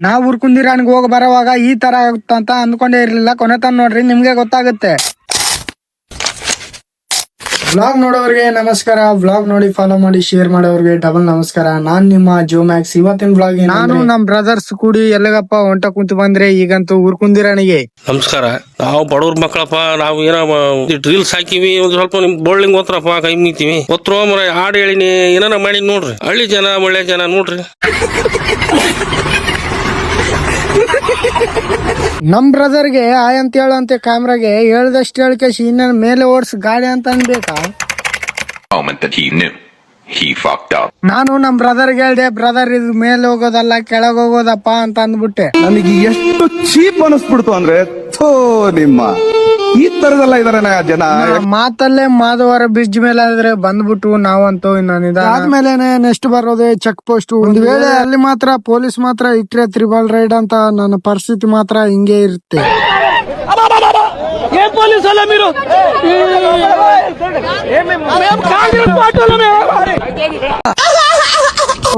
ನಾವ್ ಉರ್ಕುಂದಿರಾಣಿಗೆ ಹೋಗಿ ಬರೋವಾಗ ಈ ತರ ಆಗುತ್ತಂತ ಅಂದ್ಕೊಂಡೇ ಇರ್ಲಿಲ್ಲ. ಕೊನೆ ತನ ನೋಡ್ರಿ, ನಿಮ್ಗೆ ಗೊತ್ತಾಗುತ್ತೆ. ಬ್ಲಾಗ್ ನೋಡೋರಿಗೆ ನಮಸ್ಕಾರ, ಬ್ಲಾಗ್ ನೋಡಿ ಫಾಲೋ ಮಾಡಿ ಶೇರ್ ಮಾಡೋರಿಗೆ ಡಬಲ್ ನಮಸ್ಕಾರ. ನಾನ್ ನಿಮ್ಮ ಜೋಮ್ಯಾಕ್ಸ್. ಇವತ್ತಿನ ಬ್ಲಾಗ್ ನಾನು ನಮ್ ಬ್ರದರ್ಸ್ ಕೂಡಿ ಎಲ್ಲಿಗಪ್ಪ ಹೊಂಟ ಕುಂತು ಬಂದ್ರೆ ಈಗಂತೂ ಉರ್ಕುಂದಿರಾಣಿಗೆ. ನಮಸ್ಕಾರ. ನಾವು ಬಡವ್ರ ಮಕ್ಕಳಪ್ಪ. ನಾವು ಏನೋ ರೀಲ್ಸ್ ಹಾಕಿವಿ, ಒಂದ್ ಸ್ವಲ್ಪ ನಿಮ್ ಬೋಳ್ಳಿಂಗ್ ಓದ್ರಪ್ಪ, ಕೈ ಮುಗಿತೀವಿ ಒತ್ತರೋ ಮರ ಹಾಡು ಹೇಳಿನಿ, ಏನಾರ ಮಾಡಿ ನೋಡ್ರಿ. ಹಳ್ಳಿ ಜನ ಒಳ್ಳೆ ಜನ ನೋಡ್ರಿ. ನಮ್ ಬ್ರದರ್ಗೆ ಆಯ್ ಅಂತ ಹೇಳಂತೆ ಕ್ಯಾಮ್ರಾಗೆ ಹೇಳ್ದಷ್ಟು ಹೇಳ್ಕೇಶಿ ಇನ್ನ ಮೇಲೆ ಓಡ್ಸ್ ಗಾಡಿ ಅಂತ ಅನ್ಬೇಕಾ. ನಾನು ನಮ್ ಬ್ರದರ್ಗೆ ಹೇಳ್ದೆ, ಬ್ರದರ್ ಇದು ಮೇಲೆ ಹೋಗೋದಲ್ಲ ಕೆಳಗ್ ಹೋಗೋದಪ್ಪ ಅಂತ ಅಂದ್ಬಿಟ್ಟೆ. ನನಗೆ ಎಷ್ಟು ಚೀಪ್ ಅನಿಸ್ಬಿಡ್ತು ಅಂದ್ರೆ, ಥೋ ನಿಮ್ಮ ಈ ತರದೆಲ್ಲ ಇದಾರೆ ಜನ. ಮಾತಲ್ಲೇ ಮಾಧವರ ಬ್ರಿಡ್ಜ್ ಮೇಲೆ ಆದ್ರೆ ಬಂದ್ಬಿಟ್ಟು ನಾವಂತೂ ಆದ್ಮೇಲೆ ನೆಕ್ಸ್ಟ್ ಬರೋದೇ ಚೆಕ್ ಪೋಸ್ಟ್. ಒಂದ್ ವೇಳೆ ಅಲ್ಲಿ ಮಾತ್ರ ಪೊಲೀಸ್ ಮಾತ್ರ ಇಟ್ರೆ ತ್ರಿಬಲ್ ರೈಡ್ ಅಂತ ನನ್ನ ಪರಿಸ್ಥಿತಿ ಮಾತ್ರ ಹಿಂಗೆ ಇರುತ್ತೆ.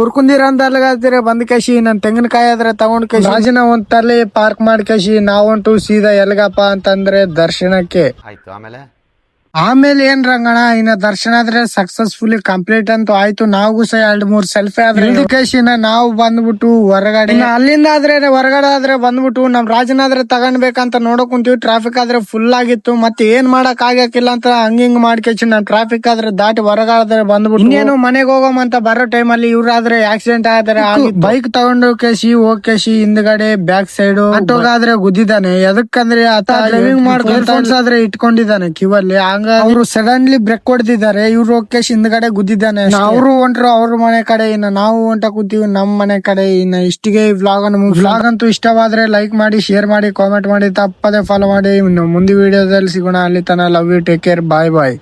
ಉರ್ಕುಂದಿರಂದಲ್ಗಾದ್ರೆ ಬಂದ್ ಕಶಿ ನನ್ ತೆಂಗಿನಕಾಯಿ ಆದ್ರೆ ತಗೊಂಡ್ ಕಶಿ ರಾಜಿನ ಒಂದ್ ತಲೆ ಪಾರ್ಕ್ ಮಾಡಿ ಕಶಿ ನಾವಂಟು ಸೀದಾ ಎಲ್ಗಪ್ಪ ಅಂತಂದ್ರೆ ದರ್ಶನಕ್ಕೆ. ಆಮೇಲೆ ಏನ್ ರಂಗಣ, ಇನ್ನ ದರ್ಶನ ಆದ್ರೆ ಸಕ್ಸಸ್ಫುಲಿ ಕಂಪ್ಲೀಟ್ ಅಂತೂ ಆಯ್ತು. ನಾವು ಸಹ 2-3 ಸೆಲ್ಫಿ ಆದ್ರೆ ನಾವು ಬಂದ್ಬಿಟ್ಟು ಹೊರಗಡೆ. ಅಲ್ಲಿಂದ ಆದ್ರೆ ಹೊರಗಡೆ ಆದ್ರೆ ಬಂದ್ಬಿಟ್ಟು ನಮ್ ರಾಜನಾದ್ರೆ ತಗೊಂಡ್ಬೇಕಂತ ನೋಡಕ್ ಕುಂತೀವಿ. ಟ್ರಾಫಿಕ್ ಆದ್ರೆ ಫುಲ್ ಆಗಿತ್ತು, ಮತ್ತೆ ಏನ್ ಮಾಡಕ್ ಆಗಕ್ಕಿಲ್ಲ ಅಂತ ಹಂಗಿಂಗ್ ಮಾಡ್ಕೇಶಿ ನಾನ್ ಟ್ರಾಫಿಕ್ ಆದ್ರೆ ದಾಟಿ ಹೊರಗಾದ್ರೆ ಬಂದ್ಬಿಟ್ಟು ಇನ್ನೇನು ಮನೆಗೆ ಹೋಗೋಮಂತ ಬರೋ ಟೈಮ್ ಅಲ್ಲಿ ಇವ್ರಾದ್ರೆ ಆಕ್ಸಿಡೆಂಟ್ ಆದ್ರೆ ಬೈಕ್ ತಗೊಂಡು ಕೇಶಿ ಹೋಗ್ಕೇಶಿ ಹಿಂದ್ಗಡೆ ಬ್ಯಾಕ್ ಸೈಡ್ ಆಟೋಗಾದ್ರೆ ಗುದ್ದಿದ್ದಾನೆ. ಎದಕ್ಕಂದ್ರೆ ಆತ ಡ್ರೈವಿಂಗ್ ಮಾಡ್ಕೊಂಡು ಆದ್ರೆ ಇಟ್ಕೊಂಡಿದ್ದಾನೆ ಕಿವಲ್ಲಿ. ಅವರು ಸಡನ್ಲಿ ಬ್ರೇಕ್ ಹೊಡೆದಿದ್ದಾರೆ. ಇವ್ರು ಹೋಗ್ಕೇಶ್ ಹಿಂದ್ಗಡೆ ಗುದ್ದಿದ್ದಾನೆ. ಅವರು ಹೊಂಟ್ರು ಅವ್ರ ಮನೆ ಕಡೆ, ಇನ್ನ ನಾವು ಹೊಂಟ ಕೂತೀವಿ ನಮ್ ಮನೆ ಕಡೆ. ಇನ್ನ ಇಷ್ಟಿಗೆ ವ್ಲಾಗ್ ಅಂತೂ ಇಷ್ಟವಾದ್ರೆ ಲೈಕ್ ಮಾಡಿ, ಶೇರ್ ಮಾಡಿ, ಕಾಮೆಂಟ್ ಮಾಡಿ, ತಪ್ಪದೆ ಫಾಲೋ ಮಾಡಿ. ಮುಂದಿನ ವಿಡಿಯೋದಲ್ಲಿ ಸಿಗೋಣ. ಅಲ್ಲಿ ತನ love you, take care, bye bye.